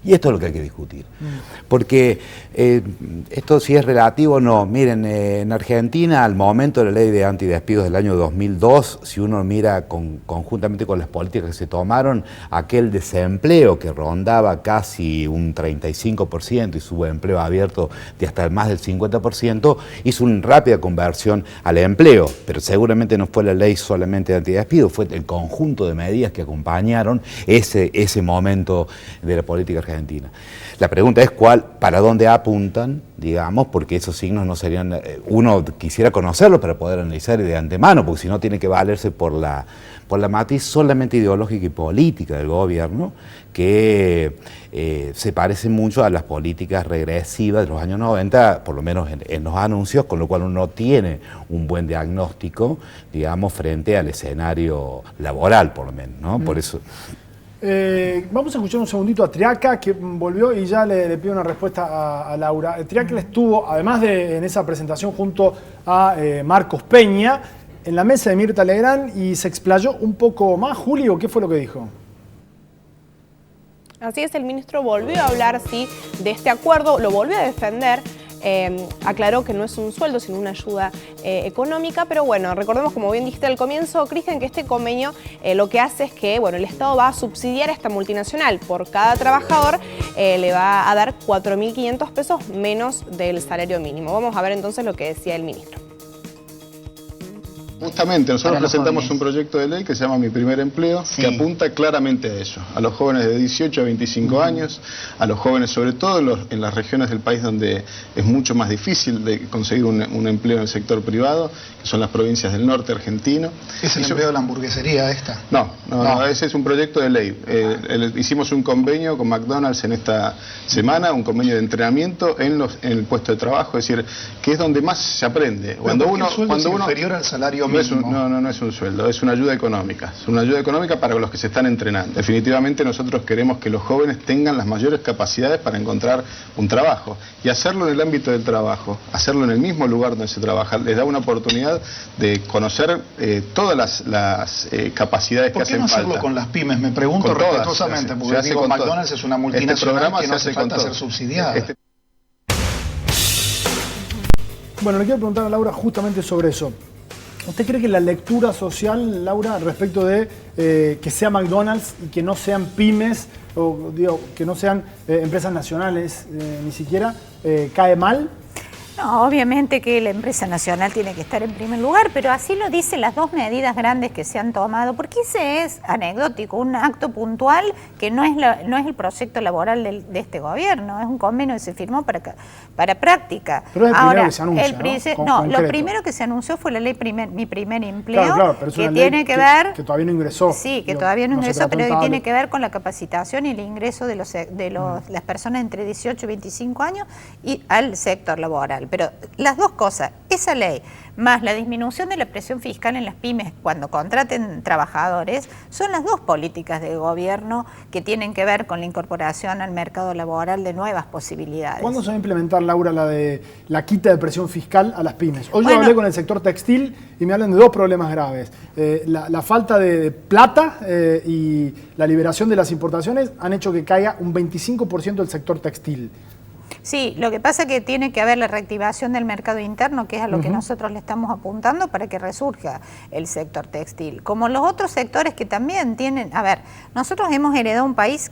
Y esto es lo que hay que discutir. Porque esto si es relativo o no. Miren, en Argentina, al momento de la ley de antidespidos del año 2002, si uno mira conjuntamente con las políticas que se tomaron, aquel desempleo que rondaba casi un 35% y subempleo abierto de hasta más del 50%, hizo una rápida conversión al empleo. Pero seguramente no fue la ley solamente de antidespidos, fue el conjunto de medidas que acompañaron ese momento de la política argentina. La pregunta es para dónde apuntan, digamos, porque esos signos no serían, uno quisiera conocerlos para poder analizar de antemano, porque si no tiene que valerse por la matriz solamente ideológica y política del gobierno, que se parece mucho a las políticas regresivas de los años 90, por lo menos en los anuncios, con lo cual uno tiene un buen diagnóstico, digamos, frente al escenario laboral, por lo menos, ¿no? Por eso... vamos a escuchar un segundito a Triaca, que volvió, y ya le pido una respuesta a Laura. Triaca estuvo, además en esa presentación junto a Marcos Peña, en la mesa de Mirta Legrand, y se explayó un poco más. Julio, ¿qué fue lo que dijo? Así es, el ministro volvió a hablar, sí, de este acuerdo, lo volvió a defender. Aclaró que no es un sueldo, sino una ayuda económica, pero bueno, recordemos, como bien dijiste al comienzo, Cristian, que este convenio lo que hace es que, bueno, el Estado va a subsidiar a esta multinacional. Por cada trabajador le va a dar 4.500 pesos menos del salario mínimo. Vamos a ver entonces lo que decía el ministro. Justamente, nosotros presentamos un proyecto de ley que se llama Mi Primer Empleo, que apunta claramente a eso, a los jóvenes de 18 a 25 años, a los jóvenes sobre todo en las regiones del país donde es mucho más difícil de conseguir un empleo en el sector privado, que son las provincias del norte argentino. ¿Es el empleo de la hamburguesería esta? No, ese es un proyecto de ley. Hicimos un convenio con McDonald's en esta semana, un convenio de entrenamiento en el puesto de trabajo, es decir, que es donde más se aprende. Cuando uno es inferior al salario no es un sueldo, es una ayuda económica. Es una ayuda económica para los que se están entrenando. Definitivamente nosotros queremos que los jóvenes tengan las mayores capacidades para encontrar un trabajo. Y hacerlo en el ámbito del trabajo, hacerlo en el mismo lugar donde se trabaja, les da una oportunidad de conocer todas las capacidades que hacen falta. ¿Por qué no hacerlo con las pymes? Me pregunto respetuosamente, porque digo, McDonald's es una multinacional que no hace falta ser subsidiada. Bueno, le quiero preguntar a Laura justamente sobre eso. ¿Usted cree que la lectura social, Laura, respecto de que sea McDonald's y que no sean pymes, o digo, que no sean empresas nacionales ni siquiera, cae mal? No, obviamente que la empresa nacional tiene que estar en primer lugar, pero así lo dicen las dos medidas grandes que se han tomado, porque ese es anecdótico, un acto puntual que no es el proyecto laboral de este gobierno, es un convenio que se firmó para práctica. Pero es el primero que se anuncia, ¿no? Lo primero que se anunció fue la ley Mi Primer Empleo, claro, pero es que una tiene ley que ver... Que todavía no ingresó. Sí, que todavía no ingresó, pero que tiene que ver con la capacitación y el ingreso de las personas entre 18 y 25 años y al sector laboral. Pero las dos cosas, esa ley más la disminución de la presión fiscal en las pymes cuando contraten trabajadores, son las dos políticas del gobierno que tienen que ver con la incorporación al mercado laboral de nuevas posibilidades. ¿Cuándo se va a implementar, Laura, la quita de presión fiscal a las pymes? Hoy yo hablé con el sector textil y me hablan de dos problemas graves. La falta de plata y la liberación de las importaciones han hecho que caiga un 25% del sector textil. Sí, lo que pasa es que tiene que haber la reactivación del mercado interno, que es a lo que nosotros le estamos apuntando para que resurja el sector textil. Como los otros sectores que también tienen... A ver, nosotros hemos heredado un país...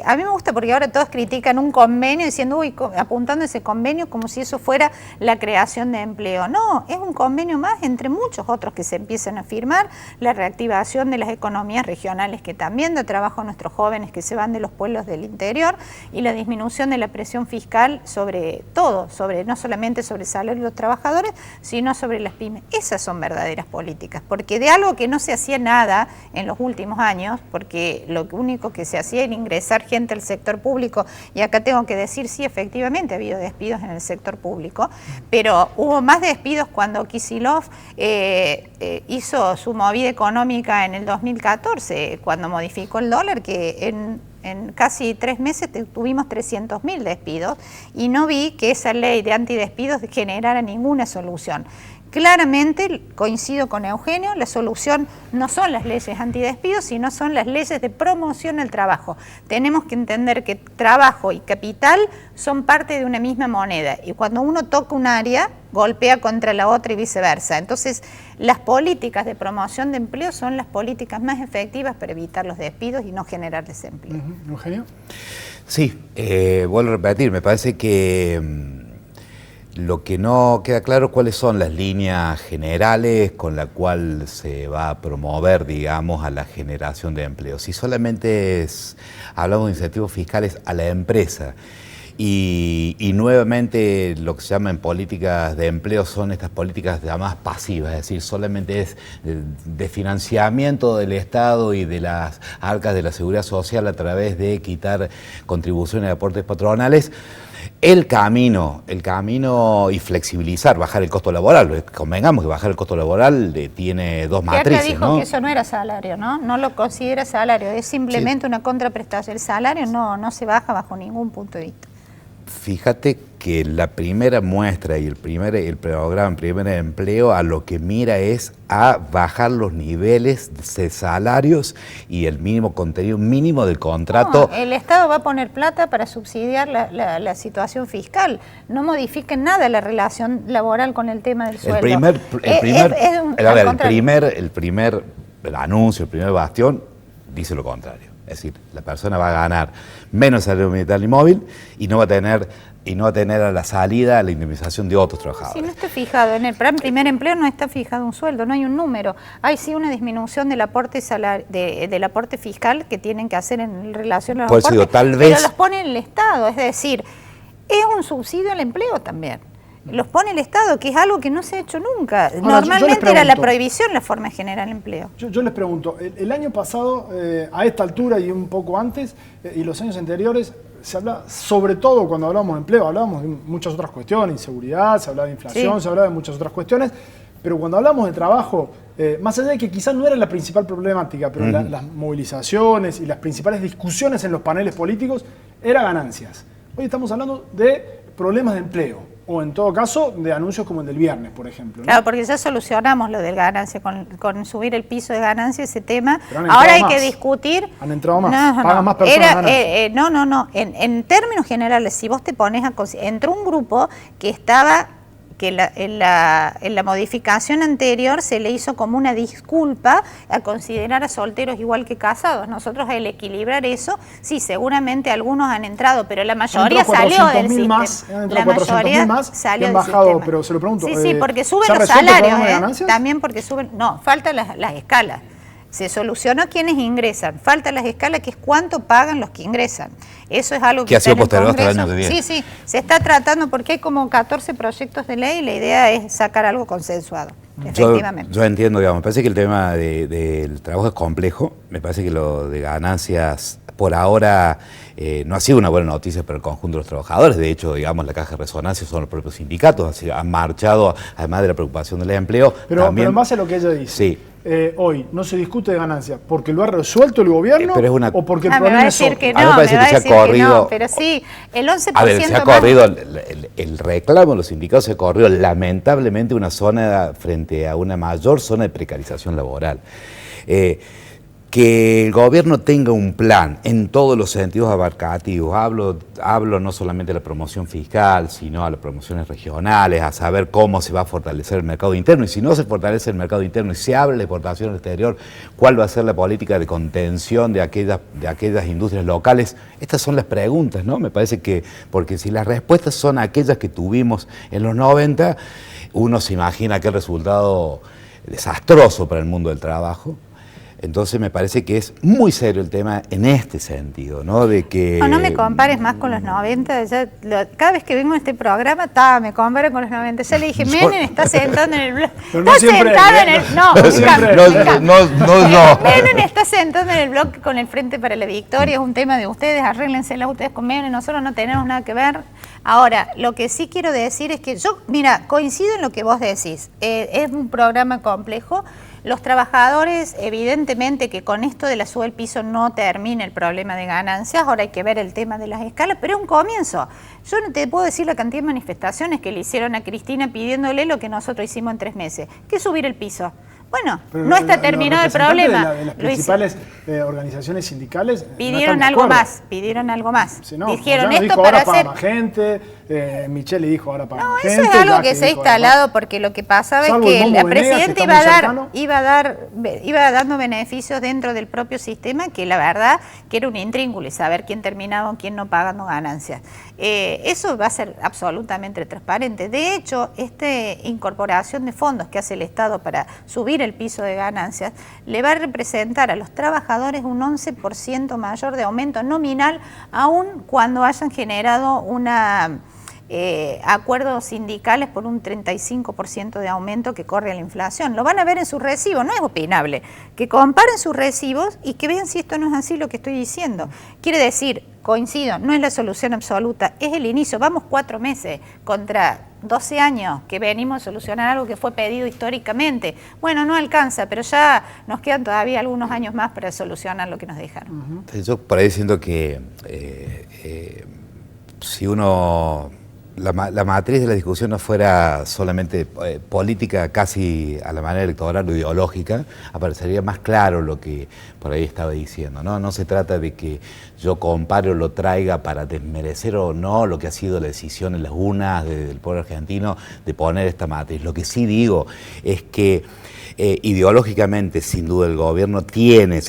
a mí me gusta porque ahora todos critican un convenio diciendo, uy, apuntando ese convenio como si eso fuera la creación de empleo. No, es un convenio más entre muchos otros que se empiezan a firmar, la reactivación de las economías regionales que también da trabajo a nuestros jóvenes que se van de los pueblos del interior y la disminución de la presión fiscal sobre todo, no solamente sobre el salario de los trabajadores, sino sobre las pymes. Esas son verdaderas políticas, porque de algo que no se hacía nada en los últimos años, porque lo único que se hacía era ingresar gente al sector público, y acá tengo que decir, sí, efectivamente ha habido despidos en el sector público, pero hubo más despidos cuando Kicillof hizo su movida económica en el 2014, cuando modificó el dólar, que en casi 3 meses tuvimos 300.000 despidos, y no vi que esa ley de antidespidos generara ninguna solución. claramente, coincido con Eugenio, la solución no son las leyes antidespidos, sino son las leyes de promoción al trabajo. Tenemos que entender que trabajo y capital son parte de una misma moneda y cuando uno toca un área, golpea contra la otra y viceversa. Entonces, las políticas de promoción de empleo son las políticas más efectivas para evitar los despidos y no generar desempleo. ¿Eugenio? Sí, vuelvo a repetir, me parece que lo que no queda claro cuáles son las líneas generales con las cuales se va a promover, digamos, a la generación de empleo. Si solamente hablamos de incentivos fiscales a la empresa y nuevamente lo que se llama en políticas de empleo son estas políticas llamadas pasivas, es decir, solamente es de financiamiento del Estado y de las arcas de la seguridad social a través de quitar contribuciones y aportes patronales. El camino y flexibilizar, bajar el costo laboral. Convengamos que bajar el costo laboral tiene dos matrices, dijo, ¿no? Que eso no era salario, ¿no? No lo considera salario, es simplemente una contraprestación. El salario no se baja bajo ningún punto de vista. Fíjate que la primera muestra y el programa Primer Empleo a lo que mira es a bajar los niveles de salarios y el mínimo contenido mínimo del contrato. No, el Estado va a poner plata para subsidiar la situación fiscal. No modifiquen nada la relación laboral con el tema del sueldo. El primer anuncio, el primer bastión dice lo contrario. Es decir, la persona va a ganar menos salario militar y móvil y no va a tener a la salida la indemnización de otros trabajadores. Si no está fijado, en el plan Primer Empleo no está fijado un sueldo, no hay un número. Hay sí una disminución del aporte del aporte fiscal que tienen que hacer en relación a los aportes, pero los pone el Estado, es decir, es un subsidio al empleo también. Los pone el Estado, que es algo que no se ha hecho nunca. Ahora, normalmente era la prohibición la forma de generar empleo. Yo les pregunto, el año pasado, a esta altura y un poco antes, y los años anteriores, se habla, sobre todo cuando hablamos de empleo, hablábamos de muchas otras cuestiones, inseguridad, se hablaba de inflación, se hablaba de muchas otras cuestiones, pero cuando hablamos de trabajo, más allá de que quizás no era la principal problemática, pero las movilizaciones y las principales discusiones en los paneles políticos eran ganancias. Hoy estamos hablando de problemas de empleo. O en todo caso, de anuncios como el del viernes, por ejemplo, ¿no? Claro, porque ya solucionamos lo del ganancia, con subir el piso de ganancia, ese tema. Ahora hay que discutir... Han entrado más, pagan más personas. No. En términos generales, si vos te pones a... Entró un grupo que estaba... que en la modificación anterior se le hizo como una disculpa a considerar a solteros igual que casados. Nosotros al equilibrar eso, sí, seguramente algunos han entrado, pero la mayoría salió del sistema. La mayoría salió del sistema. Pero se lo pregunto. Sí, porque suben los salarios, también porque suben... No, faltan las escalas. Se solucionó quienes ingresan, faltan las escalas, que es cuánto pagan los que ingresan. Eso es algo que ha sido postergado hasta el año que viene. Sí, se está tratando porque hay como 14 proyectos de ley y la idea es sacar algo consensuado, efectivamente. Yo entiendo, digamos, me parece que el tema del trabajo es complejo, me parece que lo de ganancias por ahora no ha sido una buena noticia para el conjunto de los trabajadores. De hecho, digamos, la caja de resonancia son los propios sindicatos, así han marchado, además de la preocupación del empleo. Pero en base a lo que ella dice. Sí. Hoy no se discute de ganancias porque lo ha resuelto el gobierno o porque el problema es otro. A mí me parece que se ha corrido, pero sí, el 11% a ver, se ha corrido el reclamo de los sindicatos, se ha corrido lamentablemente una zona frente a una mayor zona de precarización laboral. Que el gobierno tenga un plan en todos los sentidos abarcativos, hablo no solamente de la promoción fiscal, sino a las promociones regionales, a saber cómo se va a fortalecer el mercado interno, y si no se fortalece el mercado interno y se abre la exportación al exterior, ¿cuál va a ser la política de contención de aquellas industrias locales? Estas son las preguntas, ¿no? Me parece que, porque si las respuestas son aquellas que tuvimos en los 90, uno se imagina aquel resultado desastroso para el mundo del trabajo. Entonces me parece que es muy serio el tema en este sentido, ¿no? De que... No me compares más con los 90. Cada vez que vengo a este programa, me comparo con los 90. Ya le dije, Menem está sentado en el blog. Está sentado en el... Menem está sentado en el blog con el Frente para la Victoria. Es un tema de ustedes, arréglenselas ustedes con Menem. Nosotros no tenemos nada que ver. Ahora, lo que sí quiero decir es que yo, mira, coincido en lo que vos decís. Es un programa complejo. Los trabajadores, evidentemente que con esto de la suba del piso no termina el problema de ganancias, ahora hay que ver el tema de las escalas, pero es un comienzo. Yo no te puedo decir la cantidad de manifestaciones que le hicieron a Cristina pidiéndole lo que nosotros hicimos en 3 meses, que es subir el piso. Bueno, pero no está terminado el problema. De las principales organizaciones sindicales pidieron no algo más, pidieron algo más. Sí, no, dijeron esto dijo, para ahora hacer... más gente, Michelle dijo ahora para más gente. No, eso es algo que se ha instalado porque lo que pasaba es que la presidenta iba dando beneficios dentro del propio sistema que la verdad que era un intríngulo y saber quién terminaba o quién no pagando ganancias. Eso va a ser absolutamente transparente. De hecho, esta incorporación de fondos que hace el Estado para subir el piso de ganancias le va a representar a los trabajadores un 11% mayor de aumento nominal, aun cuando hayan generado acuerdos sindicales por un 35% de aumento que corre a la inflación. Lo van a ver en sus recibos, no es opinable. Que comparen sus recibos y que vean si esto no es así lo que estoy diciendo. Quiere decir, coincido, no es la solución absoluta, es el inicio. Vamos 4 meses contra 12 años que venimos a solucionar algo que fue pedido históricamente. Bueno, no alcanza, pero ya nos quedan todavía algunos años más para solucionar lo que nos dejaron. Yo por ahí siento que si uno... La matriz de la discusión no fuera solamente política, casi a la manera electoral o ideológica, aparecería más claro lo que por ahí estaba diciendo, ¿no? No se trata de que yo compare o lo traiga para desmerecer o no lo que ha sido la decisión en las urnas del pueblo argentino de poner esta matriz. Lo que sí digo es que ideológicamente, sin duda, el gobierno tiene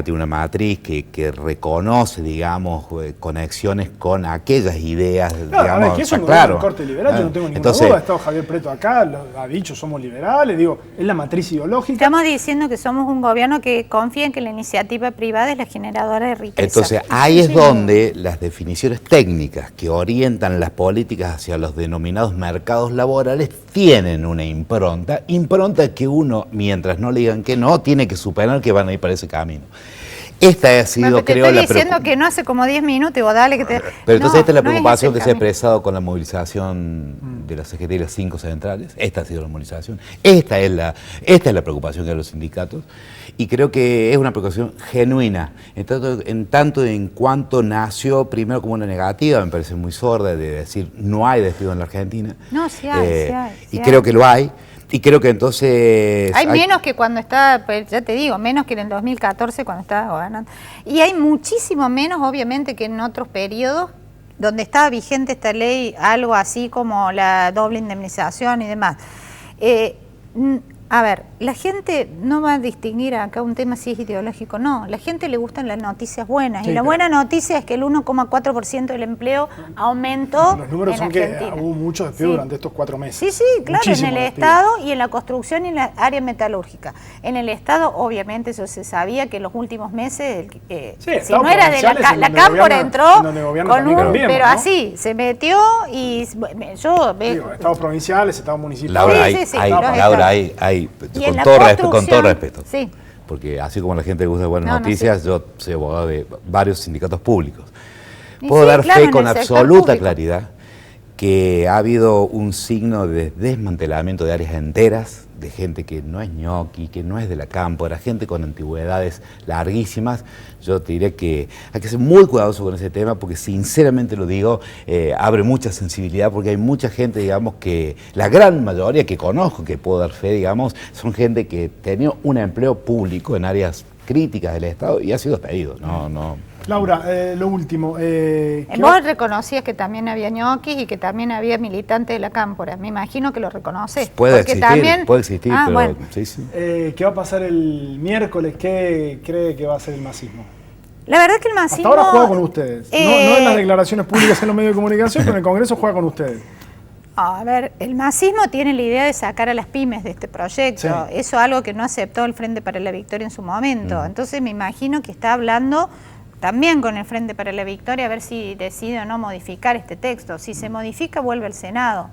una matriz que reconoce, digamos, conexiones con aquellas ideas, claro, digamos, a ver, que es un gobierno de corte liberal, yo no tengo ninguna duda, ha estado Javier Preto acá, lo ha dicho, somos liberales, digo, es la matriz ideológica. Estamos diciendo que somos un gobierno que confía en que la iniciativa privada es la generadora de riqueza. Entonces, ahí es donde las definiciones técnicas que orientan las políticas hacia los denominados mercados laborales tienen una impronta que uno, mientras no le digan que no, tiene que superar que van a ir para ese camino. Esta ha sido, creo, la preocupación. Estoy diciendo que no hace como 10 minutos, vos dale que te... Pero entonces esta es la preocupación que se ha expresado con la movilización de la CGT y las 5 centrales. Esta ha sido la movilización. Esta es la preocupación de los sindicatos. Y creo que es una preocupación genuina. En tanto en cuanto nació primero como una negativa, me parece muy sorda, de decir no hay despido en la Argentina. No, sí hay, y creo que lo hay. Y creo que entonces... Hay menos que cuando está, pues ya te digo, menos que en el 2014 cuando estaba gobernando. Y hay muchísimo menos, obviamente, que en otros periodos donde estaba vigente esta ley, algo así como la doble indemnización y demás. A ver, la gente no va a distinguir acá un tema si es ideológico o no. La gente le gustan las noticias buenas. Sí, y la buena noticia es que el 1,4% del empleo aumentó. Los números son que hubo muchos despidos durante estos 4 meses. Sí, sí, claro, muchísimo en el Estado y en la construcción y en la área metalúrgica. En el Estado, obviamente, eso se sabía que en los últimos meses, si no era de la Cámpora entró con un... Pero ¿no? Así, se metió y yo... Digo, estados provinciales, estados municipales. Laura, hay con todo respeto, sí. Porque así como a la gente le gusta buenas noticias, yo soy abogado de varios sindicatos públicos. Puedo dar fe con absoluta claridad que ha habido un signo de desmantelamiento de áreas enteras, de gente que no es ñoqui, que no es de la Cámpora, gente con antigüedades larguísimas. Yo te diré que hay que ser muy cuidadoso con ese tema porque sinceramente lo digo, abre mucha sensibilidad porque hay mucha gente, digamos, que la gran mayoría que conozco, que puedo dar fe, digamos, son gente que tenía un empleo público en áreas críticas del Estado y ha sido despedido, no. Laura, lo último. Vos reconocías que también había ñoquis y que también había militantes de la Cámpora. Me imagino que lo reconoces. Puede existir, pero bueno. Sí. ¿Qué va a pasar el miércoles? ¿Qué cree que va a ser el masismo? La verdad que el masismo... Hasta ahora juega con ustedes. No en las declaraciones públicas en los medios de comunicación, pero en el Congreso juega con ustedes. A ver, el masismo tiene la idea de sacar a las pymes de este proyecto. Sí. Eso es algo que no aceptó el Frente para la Victoria en su momento. Entonces me imagino que está hablando también con el Frente para la Victoria a ver si decide o no modificar este texto. Si se modifica, vuelve al Senado.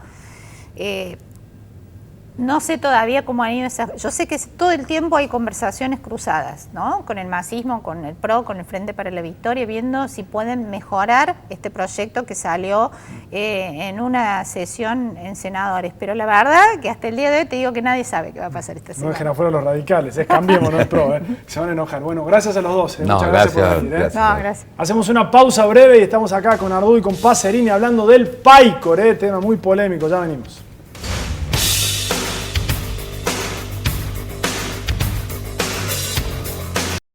No sé todavía cómo han ido esas... Yo sé que todo el tiempo hay conversaciones cruzadas, ¿no? Con el masismo, con el PRO, con el Frente para la Victoria, viendo si pueden mejorar este proyecto que salió en una sesión en senadores. Pero la verdad que hasta el día de hoy te digo que nadie sabe qué va a pasar esta semana. No dejen afuera los radicales, cambiemos, no el PRO, se van a enojar. Bueno, gracias a los dos. No, muchas gracias por venir. Gracias. Hacemos una pausa breve y estamos acá con Ardú y con Pacerini hablando del PAICOR, tema muy polémico, ya venimos.